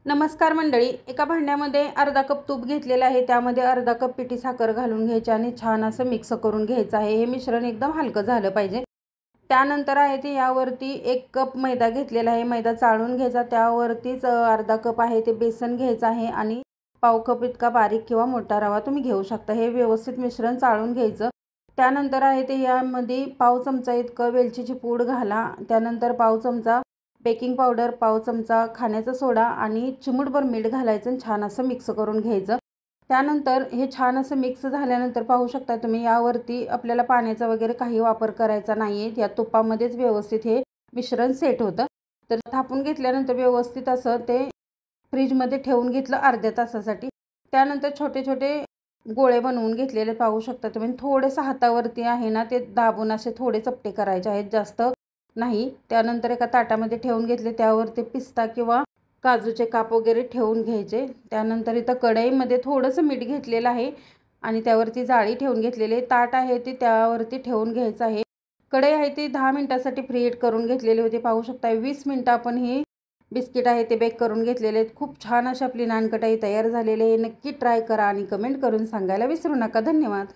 नमस्कार मंडळी, एका भांड्यामध्ये अर्धा कप तूप घेतलेलं आहे। त्यामध्ये अर्धा कप पिठी साखर घालून घ्यायची आणि छान असं मिक्स करून घ्यायचं आहे। हे मिश्रण एकदम हलकं झालं पाहिजे। त्यानंतर आहे ते यावरती 1 कप मैदा घेतलेला आहे। मैदा चाळून घ्यायचा। त्यावरतीच अर्धा कप आहे ते बेसन घ्यायचं आहे आणि पाव कप इतका बारीक किंवा मोठा रवा तुम्ही घेऊ शकता। हे व्यवस्थित मिश्रण चाळून घ्यायचं। त्यानंतर आहे ते यामध्ये पाव चमचा इतकं वेलचीची पूड घाला। त्यानंतर पाव चमचा बेकिंग पावडर, पाव चमचा खाण्याचा सोडा आणि चिमूटभर मीठ घालायचं आणि छान असं मिक्स करून घ्यायचं। त्यानंतर हे छान असं मिक्स झाल्यानंतर पाहू शकता तुम्ही यावरती आपल्याला पाण्याचा वगैरे काही वापर करायचा नाही आहे। या तुपामध्येच व्यवस्थित हे मिश्रण सेट होतं। तर थापून घेतल्यानंतर व्यवस्थित असं ते फ्रीजमध्ये ठेवून घेतलं अर्ध्या तासासाठी। त्यानंतर छोटे छोटे गोळे बनवून घेतलेले पाहू शकता तुम्ही। थोडेसं हातावरती आहे ना ते दाबून असे थोडे चपटे करायचे आहेत, जास्त नाही। त्यानंतर एका ताटामध्ये ठेवून घेतले। त्यावर ते पिस्ता किंवा काजूचे काप वगैरे ठेवून घ्यायचे। त्यानंतर इथं कढईमध्ये थोडंसं मीठ घेतलेलं आहे आणि त्यावरती जाळी ठेवून घेतलेली आहे। ताट आहे ते त्यावरती ठेवून घ्यायचं आहे। कढई आहे ती 10 मिनिटासाठी प्रीहीट करून घेतलेली होती। पाहू शकता 20 मिनिटं आपण ही बिस्किट आहे ते बेक करून घेतलेले आहेत। खूप छान अशी आपली नानकटाई तयार झालेली आहे। नक्की ट्राय करा आणि कमेंट करून सांगायला विसरू नका। धन्यवाद।